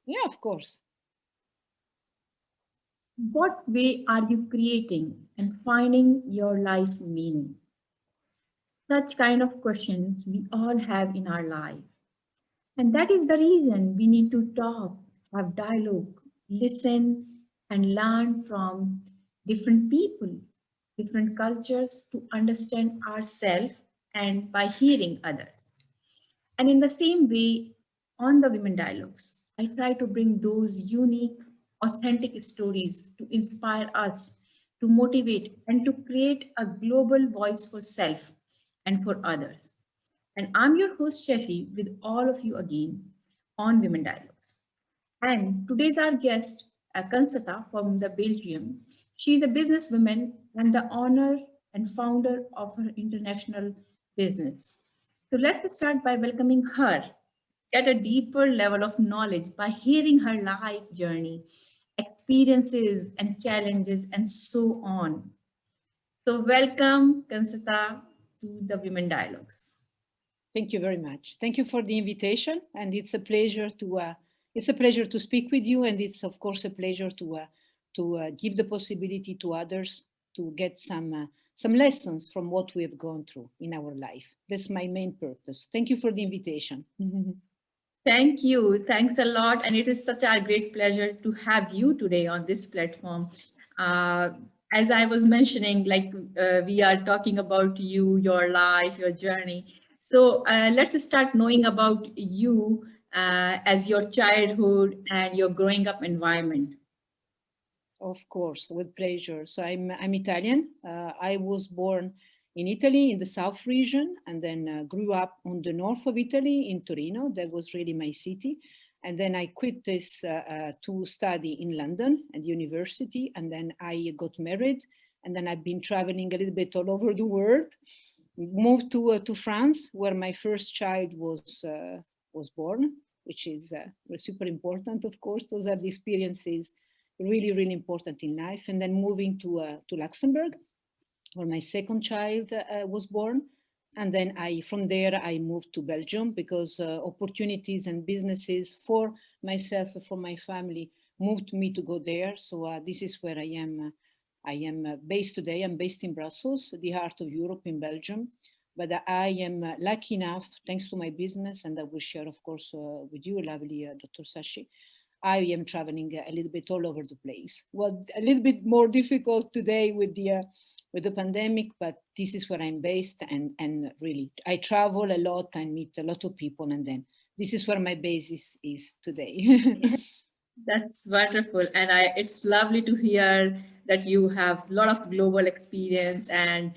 Yeah, of course. What way are you creating and finding your life meaning? Such kind of questions we all have in our lives. And that is the reason we need to talk, have dialogue, listen, and learn from different people, different cultures to understand ourselves and by hearing others. And in the same way, on the Women Dialogues, I try to bring those unique, authentic stories to inspire us, to motivate, and to create a global voice for self and for others. And I'm your host, Shafi, with all of you again on Women Dialogues. And today's our guest, Concetta from the Belgium. She is a businesswoman and the owner and founder of her international business. So let's start by welcoming her, get a deeper level of knowledge by hearing her life journey, experiences and challenges, and so on. So welcome, Concetta, to the Women Dialogues. Thank you very much. Thank you for the invitation, and it's a pleasure to speak with you, and it's of course a pleasure to give the possibility to others to get some lessons from what we have gone through in our life. That's my main purpose. Thank you for the invitation. Thank you. Thanks a lot. And it is such a great pleasure to have you today on this platform. Uh, as I was mentioning, we are talking about you, your life, your journey. So let's start knowing about you as your childhood and your growing up environment. Of course, with pleasure. So I'm Italian. I was born in Italy in the south region, and then grew up on the north of Italy in Torino. That was really my city. And then I quit this to study in London at university, and then I got married, and then I've been traveling a little bit all over the world. Moved to France, where my first child was born, which is was super important. Of course, those are the experiences really important in life. And then moving to Luxembourg, where my second child was born. And then from there I moved to Belgium because opportunities and businesses for myself and for my family moved me to go there. So this is where I am. I am based today. I'm based in Brussels, the heart of Europe in Belgium. But I am lucky enough, thanks to my business, and I will share, of course, with you, lovely Dr. Sashi, I am traveling a little bit all over the place. Well, a little bit more difficult today with the pandemic, but this is where I'm based, and really I travel a lot. I meet a lot of people, and then this is where my base is today. That's wonderful. And it's lovely to hear that you have a lot of global experience and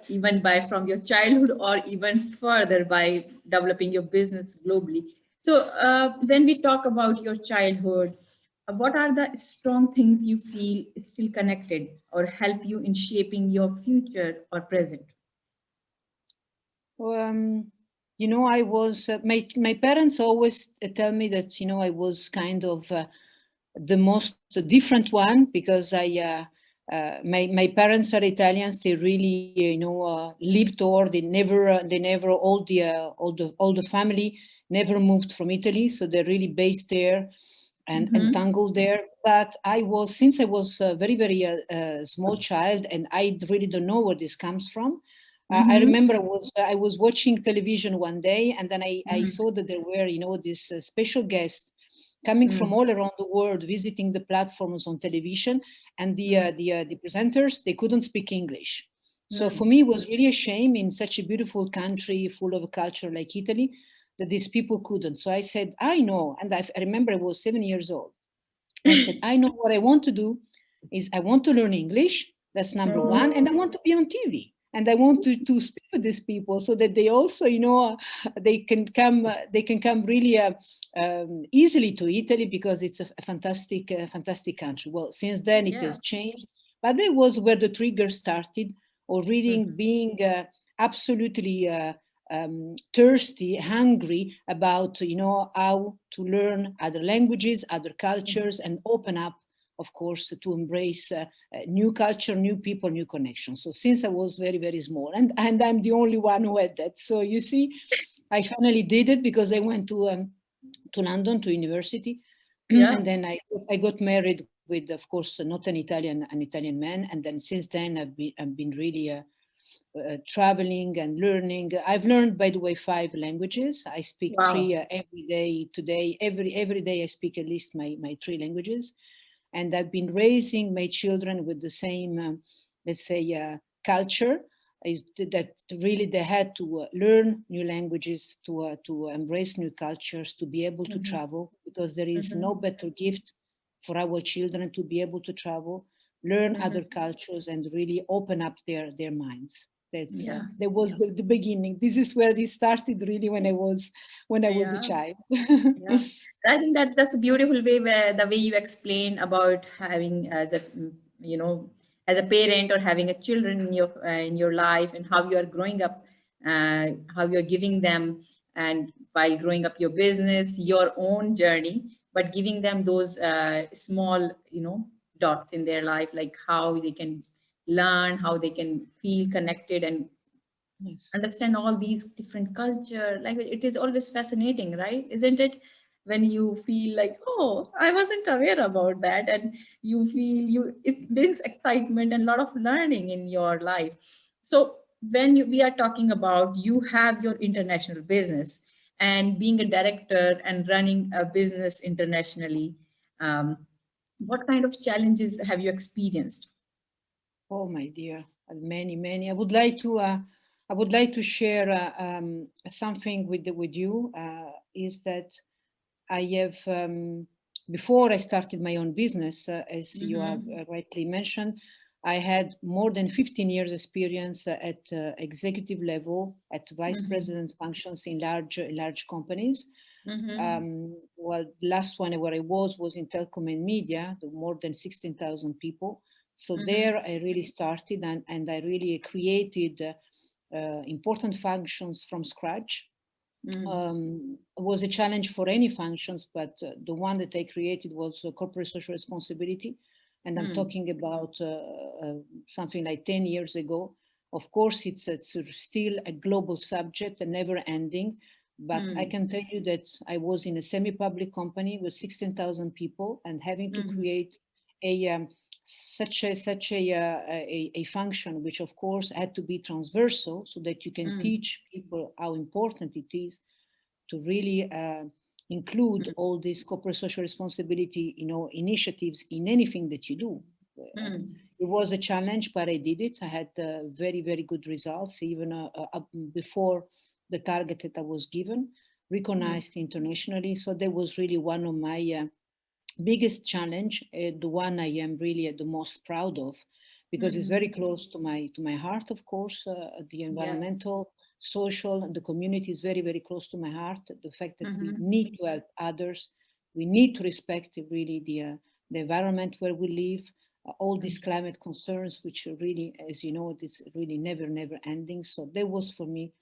even by from your childhood or even further by developing your business globally. So when we talk about your childhood, what are the strong things you feel still connected or help you in shaping your future or present? um, I was my parents always tell me that I was kind of the most different one because my parents are Italians. They really lived or they never all the family never moved from Italy, so they're really based there and Mm-hmm. tangled there. But since I was a very small child, and I really don't know where this comes from. I Mm-hmm. remember I was watching television one day, and then I Mm-hmm. saw that there were this special guests coming from all around the world visiting the platforms on television, and the presenters, they couldn't speak English. So for Mm-hmm. me, it was really a shame in such a beautiful country full of culture like Italy that these people couldn't. So I said, I know, and I remember I was 7 years old. I said, I know what I want to do is I want to learn English. That's number one. And I want to be on TV. And I want to speak with these people so that they also, they can come really easily to Italy because it's a fantastic country. Well, since then it Yeah. has changed, but that was where the trigger started. Or reading, Mhm. being absolutely thirsty, hungry about how to learn other languages, other Mhm. cultures, and open up, of course, to embrace new culture, new people, new connections. So since I was very small, and I'm the only one who had that. So you see, I finally did it because I went to to London to university, Yeah. and then I got married with, of course, not an Italian man, and then since then I've been really traveling and learning. I've learned, by the way, 5 languages. I speak Wow. three every day. Today, every day I speak at least my 3 languages, and I've been raising my children with the same, let's say, culture. Is that really they had to learn new languages, to embrace new cultures, to be able to Mm-hmm. travel, because there is no Mm-hmm. better gift for our children to be able to travel, learn other Mm-hmm. cultures, and really open up their minds. Yeah. That was the beginning. This is where it started really when I was a Yeah. child. Yeah, I think that's a beautiful way where the way you explain about having as a as a parent or having a children in your life and how you are growing up, how you're giving them and while growing up your business, your own journey, but giving them those small dots in their life, like how they can learn, how they can feel connected and Yes. understand all these different culture. Like it is always fascinating, right? Isn't it? When you feel like, oh, I wasn't aware about that, and you feel it brings excitement and a lot of learning in your life. So when we are talking about you have your international business and being a director and running a business internationally, um, what kind of challenges have you experienced? Oh my dear, many, many. I would like to share something with you. Is that I have, before I started my own business, as you have Mm-hmm. rightly mentioned, I had more than 15 years experience at executive level, at vice Mm-hmm. president functions in large companies. Mm-hmm. Well, the last one where I was in telecom and media, more than 16,000 people. So Mm-hmm. there I really started, and I really created important functions from scratch. Was a challenge for any functions, but the one that I created was corporate social responsibility. And I'm Mm-hmm. talking about something like 10 years ago. Of course, it's still a global subject and never ending. But I Mm, can tell you that I was in a semi-public company with 16,000 people, and having to mhm, create a such a function, which of course had to be transversal, so that you can mm, teach people how important it is to really include mm, all these corporate social responsibility, initiatives in anything that you do. mm, It was a challenge, but I did it. I had very, very good results, even before the target that I was given, mm, recognized internationally. So that was really one of my biggest challenge, the one I am really the most proud of, because it's mhm. very close to my heart. Of course, the Yeah. environmental, social, and the community is very, very close to my heart. The fact that we Mhm, need to help others, we need to respect really the environment where we live. All these mm, climate concerns, which are really, as you know, it's really never ending. So that was for me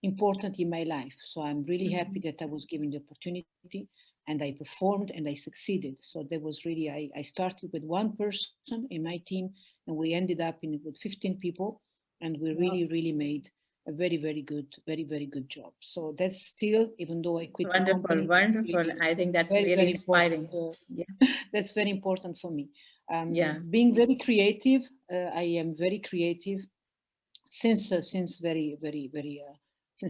important in my life. So I'm really happy mhm, that I was given the opportunity, and I performed and I succeeded. So that was really, I started with one person in my team, and we ended up with 15 people, and we wow. really made a very, very good job. So that's still, even though I quit the Wonderful, company, that's wonderful. really I think that's very, really very important. inspiring. Yeah. That's very important for me. Yeah. Being very creative, I am very creative since since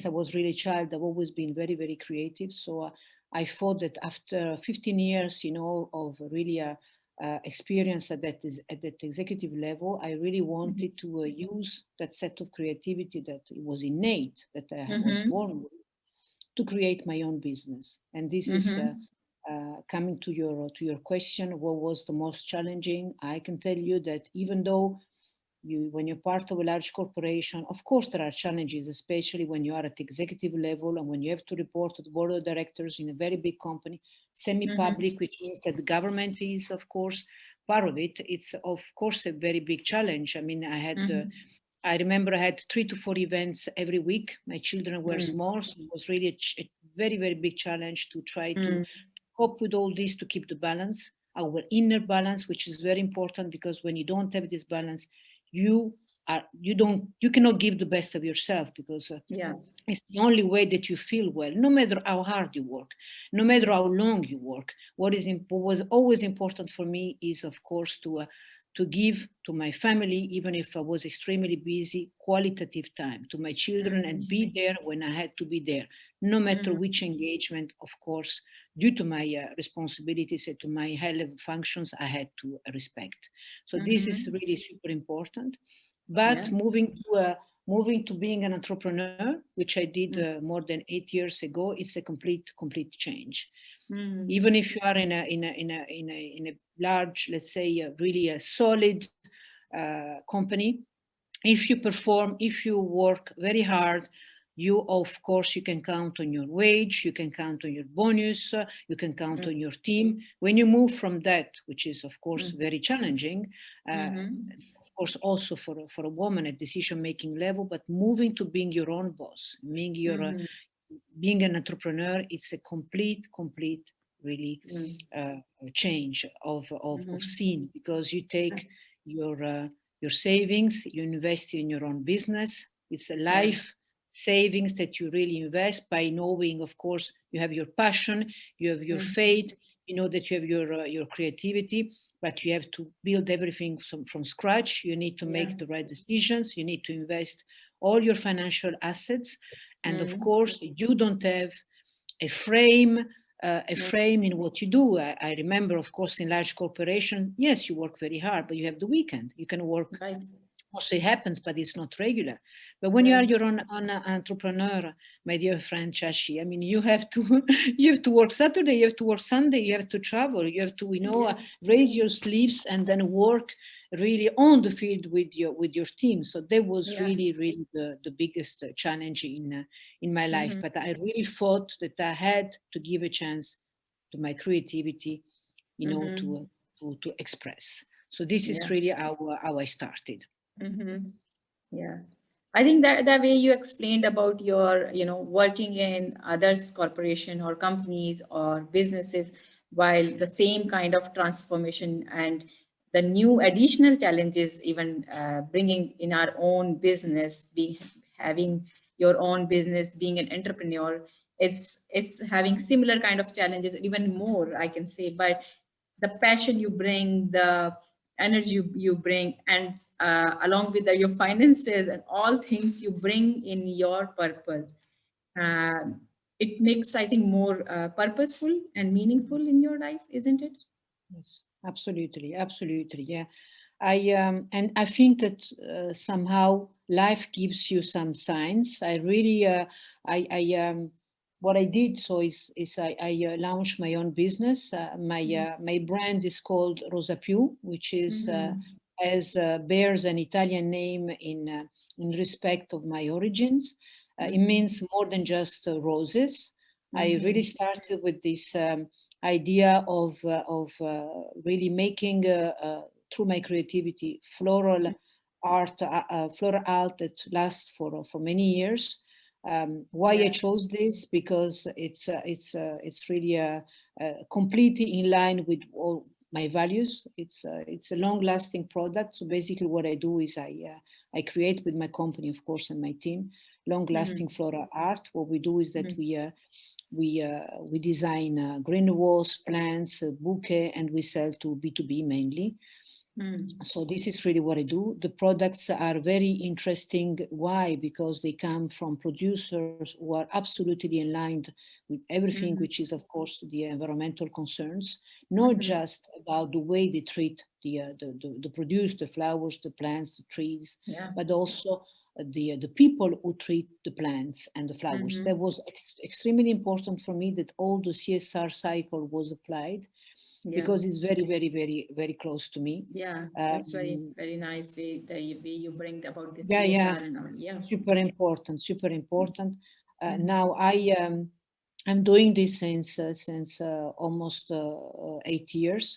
I was really a child. I've always been very, very creative. So I thought that after 15 years, of really experience at that executive level, I really Mhm, wanted to use that set of creativity that was innate, that I was mhm, born with, to create my own business. And this is mhm, coming to your question, what was the most challenging? I can tell you that even though when you're part of a large corporation, of course there are challenges, especially when you are at executive level and when you have to report to the board of directors in a very big company, mhm, semi-public, which means that the government is, of course, part of it. It's of course a very big challenge. I mean, mhm, I remember I had 3 to 4 events every week. My children were mm, small, so it was really a very, very big challenge to try to mm. cope with all this, to keep the balance, our inner balance, which is very important, because when you don't have this balance, you cannot give the best of yourself, because Yeah. It's the only way that you feel well, no matter how hard you work, no matter how long you work. What was always important for me is, of course, to give to my family, even if I was extremely busy, qualitative time to my children and be there when I had to be there, no matter which engagement, of course, due to my responsibilities and to my high level functions, I had to respect. So this is really super important. Yeah. But moving to being an entrepreneur, which I did more than 8 years ago, it's a complete change. Even if you are in a large, let's say, really a solid company, if you perform, if you work very hard, you of course you can count on your wage, you can count on your bonus, you can count on your team. When you move from that, which is of course very challenging, of course also for a woman at decision making level, but moving to being your own boss, being an entrepreneur, it's a complete really uh, change of scene, because you take your uh, your savings, you invest in your own business. It's a Yeah. life savings that you really invest by knowing, of course, you have your passion, you have your faith, you know that you have your creativity, but you have to build everything from scratch. You need to Yeah. make the right decisions. You need to invest all your financial assets, and of Mm. course, you don't have a frame, a Mm. frame in what you do. I remember, of course, in large corporation, yes, you work very hard, but you have the weekend. You can work. Right. Also, it happens, but it's not regular. But when you are Right. your own entrepreneur, my dear friend Shashi, I mean, you have to you have to work Saturday, you have to work Sunday, you have to travel, you have to raise your sleeves and then work really on the field with your team. So that was Yeah. really the biggest challenge in my life. Mm-hmm. But I really thought that I had to give a chance to my creativity, Mm-hmm. to express. So this is Yeah. really how I started. Mm-hmm. Yeah. I think that the way you explained about your, working in others corporation or companies or businesses, while the same kind of transformation and the new additional challenges, even bringing in our own business, having your own business, being an entrepreneur, it's having similar kind of challenges, even more, I can say. But the passion you bring, the energy you bring, and along with your finances and all things you bring in your purpose, uh, it makes, I think, more purposeful and meaningful in your life, isn't it? Yes, absolutely. Yeah, I think that somehow life gives you some signs. I really, I what I did so is I launched my own business. My brand is called Rosa Più, which is Mm-hmm. as bears an Italian name in respect of my origins. It Mm-hmm. means more than just roses. I really Mm-hmm. started with this idea of really making through my creativity floral art that lasts for many years. Why I Yeah. chose this? Because it's really completely in line with all my values. It's a long-lasting product. So basically, what I do is I create with my company, of course, and my team, long-lasting Mm-hmm. floral art. What we do is that we design green walls, plants, bouquet, and we sell to B2B mainly. Mm-hmm. So this is really what I do. The products are very interesting. Why? Because they come from producers who are absolutely aligned with everything, Mm-hmm. which is, of course, the environmental concerns, not Mm-hmm. just about the way they treat the produce, the flowers, the plants, the trees, Yeah. but also the people who treat the plants and the flowers. Mm-hmm. That was extremely important for me, that all the CSR cycle was applied, Yeah. because it's very close to me. Yeah. That's very, Um, very nice way you bring about the yeah, CSR and all. Yeah. super important. Mm-hmm. Now I'm doing this since almost 8 years,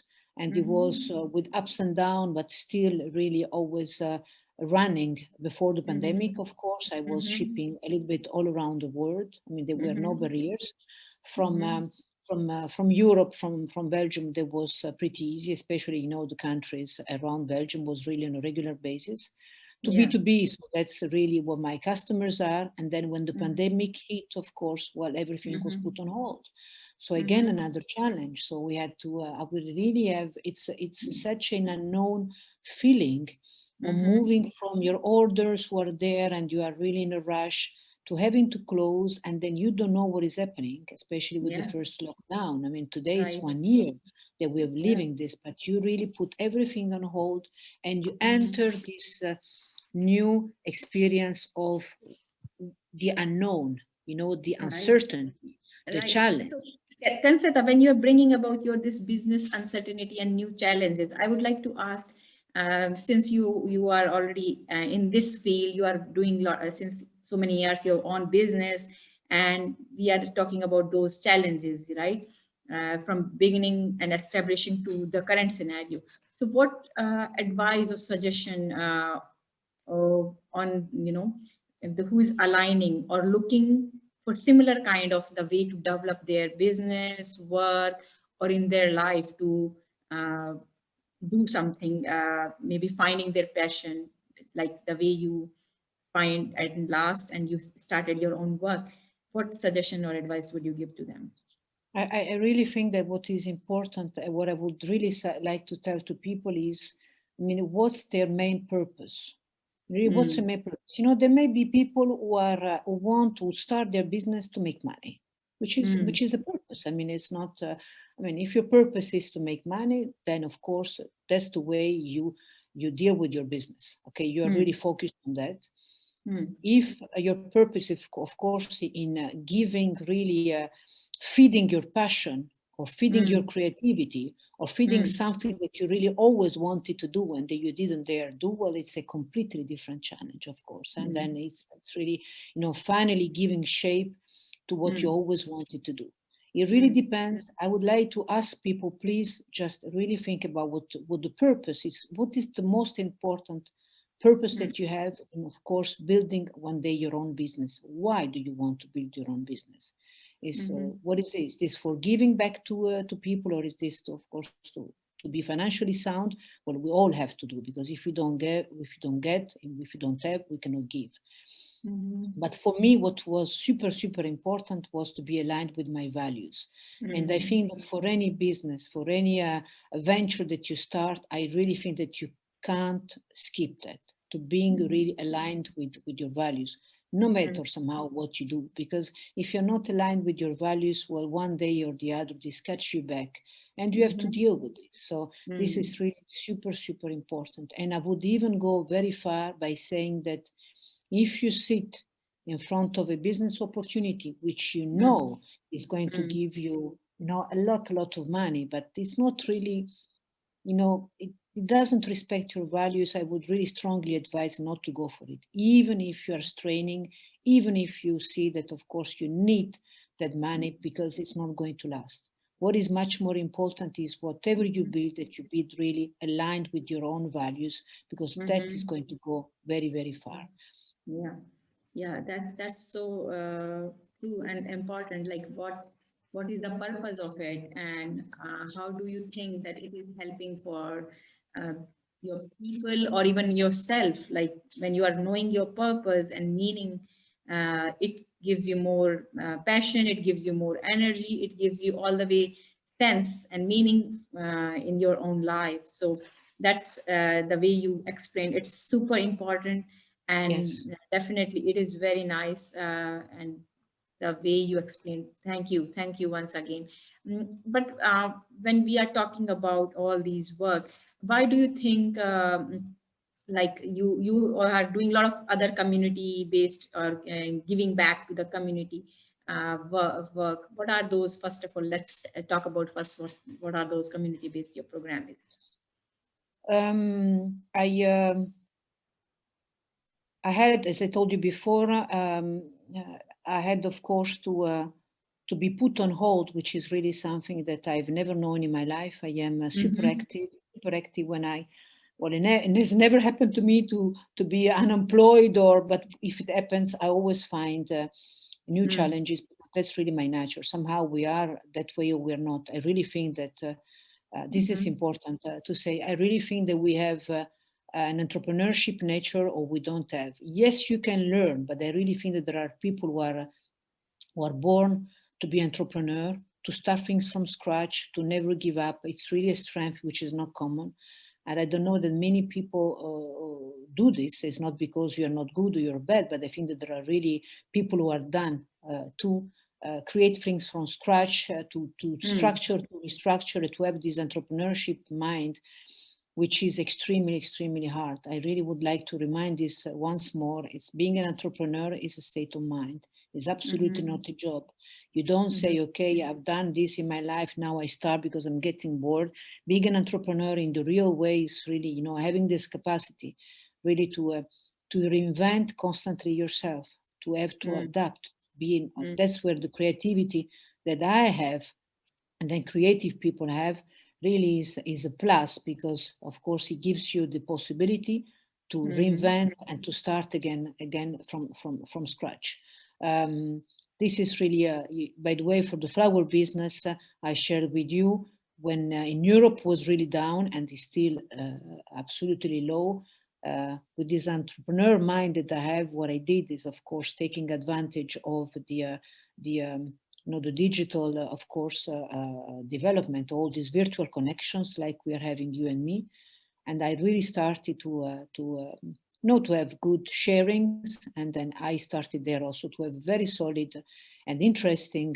and it was Mm-hmm. with ups and downs, but still really always running. Before the pandemic, Mm-hmm. of course, I was Mm-hmm. shipping a little bit all around the world. I mean, there were no Mm-hmm. barriers from. Mm-hmm. From Europe, from Belgium, that was pretty easy, especially the countries around Belgium was really on a regular basis. to B2B. So that's really what my customers are. And then when the pandemic hit, of course, well, everything was put on hold. So again, another challenge. So we had to, I would really have, it's such an unknown feeling of moving from your orders who are there and you are really in a rush to having to close, and then you don't know what is happening, especially with the first lockdown. I mean, today is 1 year that we are living this, but you really put everything on hold and you enter this new experience of the unknown, you know, the uncertainty, the challenge. So, Concetta, when you are bringing about this business uncertainty and new challenges, I would like to ask, since you are already in this field, you are doing since so many years your own business, and we are talking about those challenges, right? From beginning and establishing to the current scenario. So, what advice or suggestion on who is aligning or looking for similar kind of the way to develop their business, work, or in their life to do something, maybe finding their passion, like the way you find at last and you started your own work. What suggestion or advice would you give to them? I really think that what is important, what I would really like to tell to people is, I mean, what's their main purpose? Really, what's the main purpose? You know, there may be people who are who want to start their business to make money, which is a purpose. I mean, it's not. I mean, if your purpose is to make money, then of course that's the way you deal with your business. Okay, you are really focused on that. If your purpose is, of course, in giving really feeding your passion or feeding your creativity or feeding something that you really always wanted to do and that you didn't dare do, well, it's a completely different challenge, of course. And then it's really, you know, finally giving shape to what you always wanted to do. It really depends. I would like to ask people, please just really think about what the purpose is. What is the most important purpose that you have? And of course, building one day your own business. Why do you want to build your own business? Is what is this? Is this for giving back to people, or is this to, of course, to be financially sound? Well, we all have to do, because if you don't get, and if you don't have, we cannot give. But for me, what was super, super important was to be aligned with my values. And I think that for any business, for any venture that you start, I really think that you can't skip that, to being really aligned with your values, no matter somehow what you do. Because if you're not aligned with your values, well, one day or the other, this catch you back and you have to deal with it. So this is really super, super important. And I would even go very far by saying that if you sit in front of a business opportunity, which you know is going to give you, you know, a lot of money, but it's not really, you know, it doesn't respect your values, I would really strongly advise not to go for it. Even if you are straining, even if you see that, of course, you need that money, because it's not going to last. What is much more important is whatever you build, that you build really aligned with your own values, because that is going to go very, very far. Yeah, that's so true and important. Like, what is the purpose of it, and how do you think that it is helping for uh, your people or even yourself? Like, when you are knowing your purpose and meaning, it gives you more passion, it gives you more energy, it gives you all the way sense and meaning in your own life. So that's the way you explained. It's super important, and Yes. definitely it is very nice, and the way you explained. Thank you once again. But when we are talking about all these work, why do you think like you are doing a lot of other community based or giving back to the community work? What are those? First of all, let's talk about first what are those community based your program is? I had, as I told you before, I had, of course, to be put on hold, which is really something that I've never known in my life. I am super active when well, and it's never happened to me to be unemployed, but if it happens, I always find new challenges, because that's really my nature. Somehow we are that way or we're not. I really think that this is important to say. I really think that we have an entrepreneurship nature or we don't have. Yes, you can learn, but I really think that there are people who are born to be entrepreneur, to start things from scratch, to never give up. It's really a strength which is not common. And I don't know that many people do this. It's not because you're not good or you're bad, but I think that there are really people who are done to create things from scratch, to structure, to restructure, to have this entrepreneurship mind, which is extremely, extremely hard. I really would like to remind this once more. It's being an entrepreneur is a state of mind. It's absolutely not a job. You don't say, okay, I've done this in my life, now I start because I'm getting bored. Being an entrepreneur in the real way is really, having this capacity really to reinvent constantly yourself, to have to adapt. That's where the creativity that I have and then creative people have really is a plus, because of course it gives you the possibility to reinvent and to start again from scratch. This is really, by the way, for the flower business, I shared with you when in Europe was really down and is still absolutely low. With this entrepreneur mind that I have, what I did is, of course, taking advantage of the digital, of course, development, all these virtual connections like we are having, you and me. And I really started to have good sharings. And then I started there also to have very solid and interesting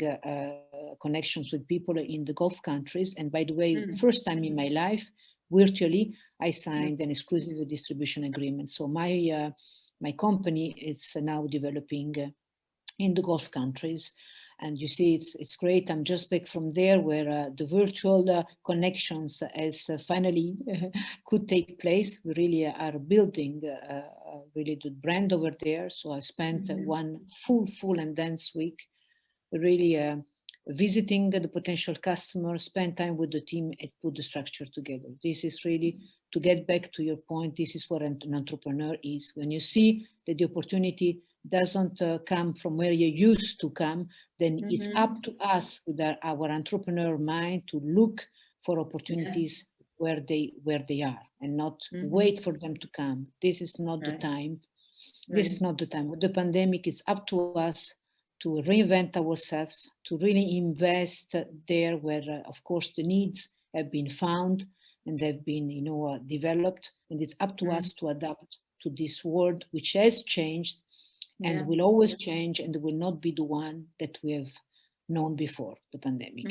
connections with people in the Gulf countries. And by the way, first time in my life, virtually, I signed an exclusive distribution agreement. So my company is now developing in the Gulf countries. And you see, it's great. I'm just back from there where the virtual connections as finally could take place. We really are building really the brand over there. So I spent one full and dense week really visiting the potential customers, spend time with the team and put the structure together. This is really, to get back to your point, this is what an entrepreneur is. When you see that the opportunity doesn't come from where you used to come, then it's up to us with our entrepreneur mind to look for opportunities where they are and not wait for them to come. This is not the time. This is not the time. With the pandemic, it's up to us to reinvent ourselves, to really invest there where, of course, the needs have been found and they've been, developed. And it's up to us to adapt to this world, which has changed and will always change, and will not be the one that we have known before the pandemic.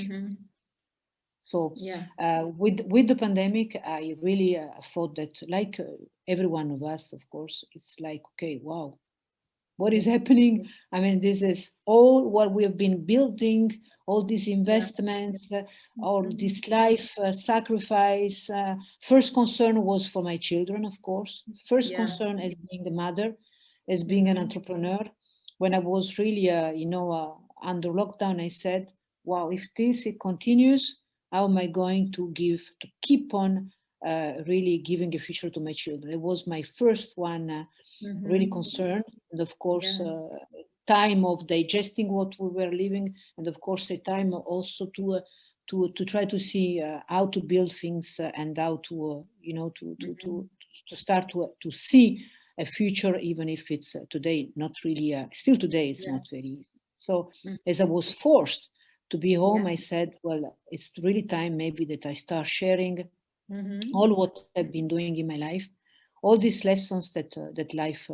So with the pandemic, I really thought that, like every one of us, of course, it's like, okay, wow, what is happening? I mean, this is all what we have been building, all these investments, all this life sacrifice. First concern was for my children, of course. First concern as being a mother, as being an entrepreneur. When I was really, under lockdown, I said, wow, if it continues, how am I going to keep on really giving a future to my children? It was my first one really concerned. And of course, time of digesting what we were living, and of course, a time also to try to see how to build things and how to, to start to see a future, even if it's today not really, still today it's not very easy. So as I was forced to be home, I said, well, it's really time maybe that I start sharing all what I've been doing in my life, all these lessons that life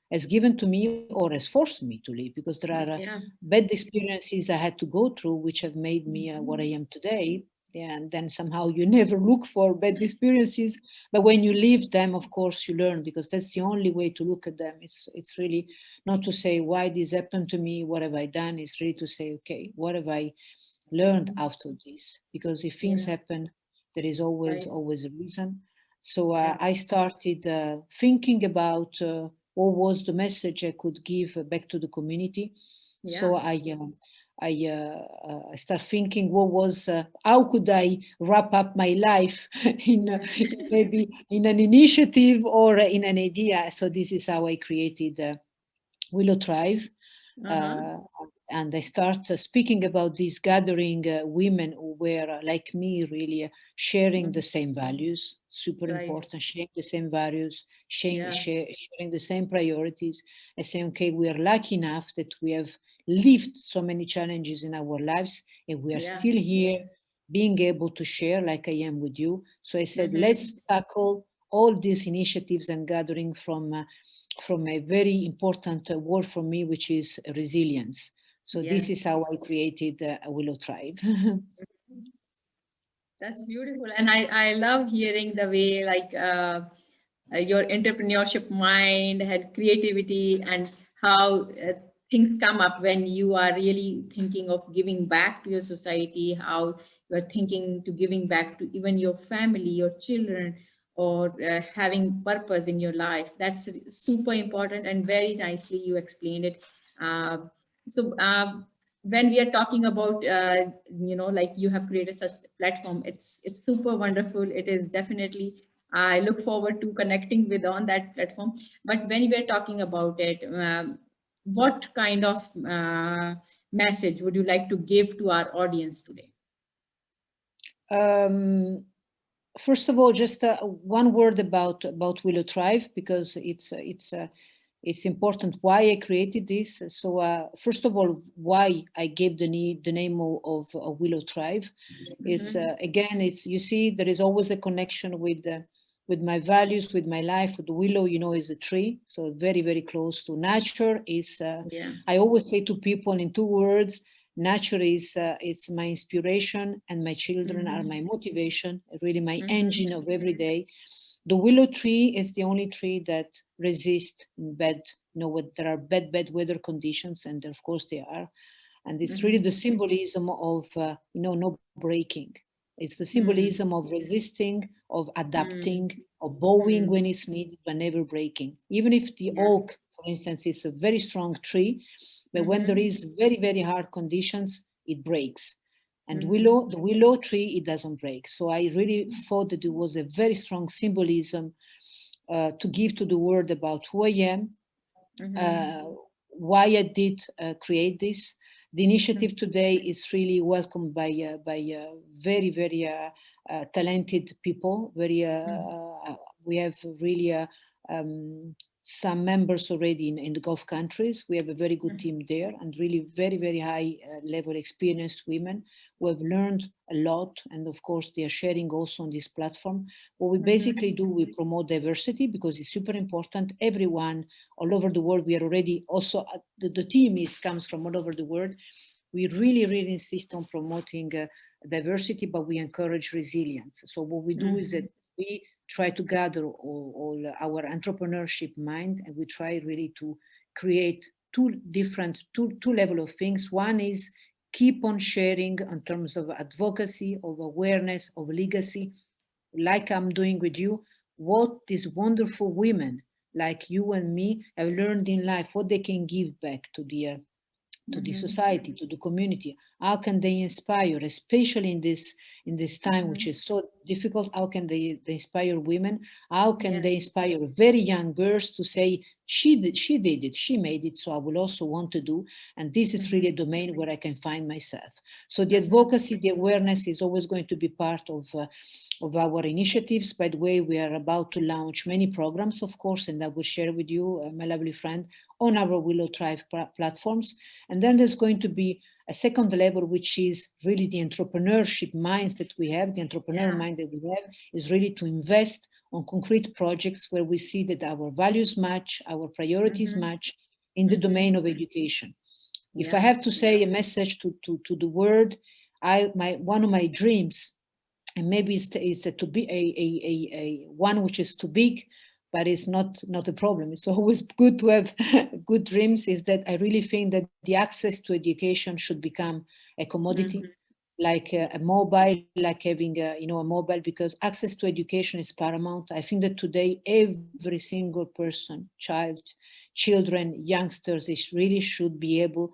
has given to me or has forced me to live, because there are bad experiences I had to go through, which have made me what I am today. And then somehow you never look for bad experiences, but when you live them, of course, you learn, because that's the only way to look at them. It's really not to say why this happened to me, what have I done. It's really to say, okay, what have I learned after this? Because if things happen, there is always a reason. So I started thinking about what was the message I could give back to the community. So I start thinking how could I wrap up my life in maybe in an initiative or in an idea. So this is how I created Willow Thrive. and I start speaking about this gathering women who were like me, really sharing the same values, super Right. important, sharing the same values, Yeah. sharing the same priorities, and saying, okay, we are lucky enough that we have lived so many challenges in our lives, and we are Yeah. still here being able to share like I am with you. So I said, let's tackle all these initiatives and gathering from a very important word for me, which is resilience. So Yeah. this is how I created Willow Thrive. That's beautiful. And I love hearing the way like your entrepreneurship mind had creativity and how things come up when you are really thinking of giving back to your society, how you are thinking to giving back to even your family, your children, or having purpose in your life. That's super important and very nicely you explained it. Uh, so when we are talking about like you have created such a platform, it's super wonderful. It is definitely, I look forward to connecting with on that platform. But when we are talking about it, what kind of message would you like to give to our audience today? um, First of all, just one word about Willow Thrive, because it's important why I created this. So first of all, why I gave the name of Willow Thrive is again, it's, you see, there is always a connection with my values, with my life. The willow, is a tree, so very very close to nature. Is Yeah. I always say to people in two words: nature is it's my inspiration, and my children are my motivation, really my engine of every day. The willow tree is the only tree that resists bad, what there are bad weather conditions, and of course they are. And it's really the symbolism of no breaking. It's the symbolism of resisting, of adapting, of bowing when it's needed, but never breaking. Even if the Yeah. oak, for instance, is a very strong tree, but when there is very very hard conditions, it breaks. And the willow tree, it doesn't break. So I really thought that it was a very strong symbolism to give to the world about who I am, uh, why I did create this. The initiative today is really welcomed by very very talented people. We have really some members already in the Gulf countries. We have a very good team there, and really very very high level experienced women who have learned a lot, and of course they are sharing also on this platform. What we basically do, we promote diversity because it's super important. Everyone all over the world, we are already also the team comes from all over the world. We really really insist on promoting diversity, but we encourage resilience. So what we do is that we try to gather all our entrepreneurship mind, and we try really to create two level of things. One is keep on sharing in terms of advocacy, of awareness, of legacy, like I'm doing with you, what these wonderful women like you and me have learned in life, what they can give back to the society, to the community. How can they inspire, especially in this time which is so difficult? How can they inspire women? How can Yeah. they inspire very young girls to say, she did it, she made it, so I will also want to do. And this is really a domain where I can find myself. So the advocacy, the awareness is always going to be part of our initiatives. By the way, we are about to launch many programs, of course, and I will share with you, my lovely friend, on our Willow Thrive platforms. And then there's going to be a second level, which is really the entrepreneurship minds that we have. The entrepreneur mind that we have is really to invest on concrete projects where we see that our values match, our priorities match in the domain of education. If I Yeah. have to say a message to the world, one of my dreams, and maybe it's to be a one which is too big, but it's not a problem. It's always good to have good dreams. Is that I really think that the access to education should become a commodity, like a mobile, like having a mobile, because access to education is paramount. I think that today every single person, children, youngsters, really should be able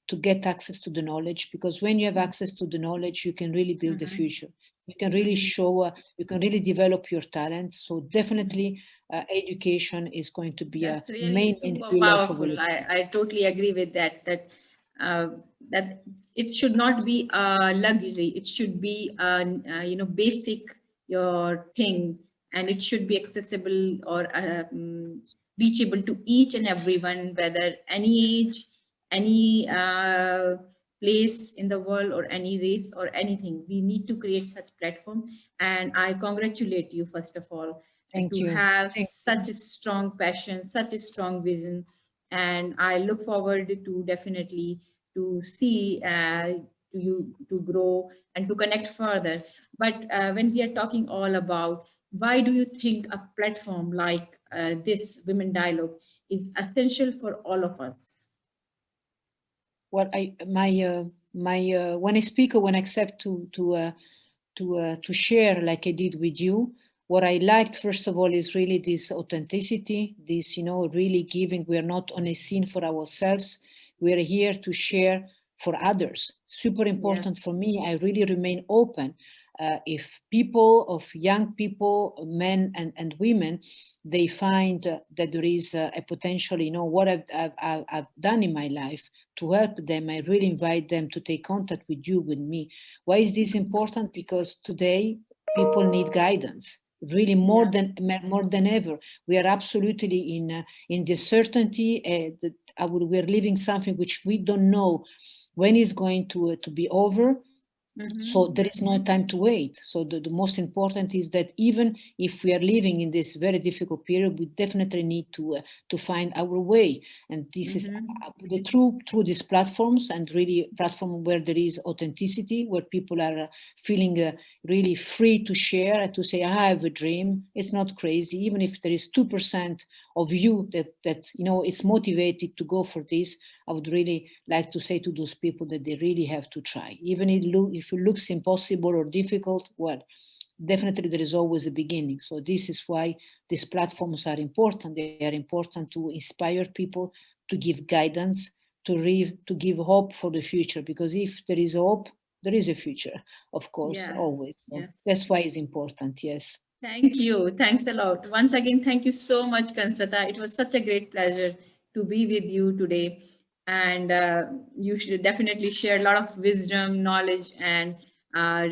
to get access to the knowledge, because when you have access to the knowledge, you can really build the future. You can really show, you can really develop your talents. So definitely education is going to be a That's really main super pillar for powerful. Willow. I totally agree with that. That that it should not be a luxury. It should be basic your thing, and it should be accessible or reachable to each and everyone, whether any age, any place in the world, or any race or anything. We need to create such platform, and I congratulate you first of all Thank to you. have Thank you. such a strong passion, such a strong vision, and I look forward to definitely to see to you to grow and to connect further. But when we are talking all about, why do you think a platform like this Women Dialogue is essential for all of us? Well, when I speak or when I accept to share like I did with you, what I liked first of all is really this authenticity, this really giving. We are not on a scene for ourselves. We are here to share for others. Super Yeah. important for me. I really remain open. If people, of young people, men and women, they find that there is a potential, what I've done in my life to help them, I really invite them to take contact with you, with me. Why is this important? Because today people need guidance, really Yeah. more than ever. We are absolutely in the certainty that we're living something which we don't know when is going to be over. So Mm-hmm. there is no time to wait. So the most important is that even if we are living in this very difficult period, we definitely need to find our way. And this is Mm-hmm. the through these platforms, and really platform where there is authenticity, where people are feeling really free to share and to say, I have a dream. It's not crazy. Even if there is 2% of you that is motivated to go for this, I would really like to say to those people that they really have to try. Even if it looks impossible or difficult, well, definitely there is always a beginning. So this is why these platforms are important. They are important to inspire people, to give guidance, to give hope for the future. Because if there is hope, there is a future, of course, Yeah. always. So Yeah. that's why it's important. Yes. Thank you. Thanks a lot. Once again, thank you so much, Concetta. It was such a great pleasure to be with you today. And you should definitely share a lot of wisdom, knowledge, and uh,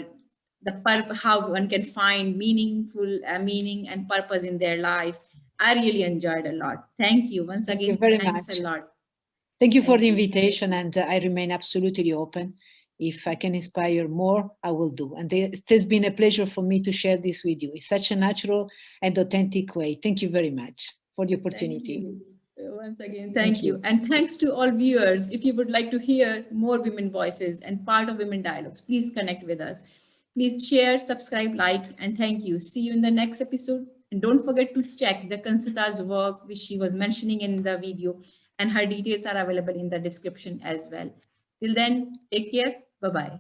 how one can find meaningful meaning and purpose in their life. I really enjoyed a lot. Thank you. Once Thank you again, very thanks a much. lot. Thank you for Thank the you. invitation, and I remain absolutely open. If I can inspire more, I will do. And it has been a pleasure for me to share this with you in such a natural and authentic way. Thank you very much for the Thank opportunity. you. Once again, Thank thank you. you. And thanks to all viewers. If you would like to hear more women voices and part of Women Dialogues, please connect with us. Please share, subscribe, like, and thank you. See you in the next episode. And don't forget to check the Concetta's work, which she was mentioning in the video, and her details are available in the description as well. Till then, take care. Bye bye.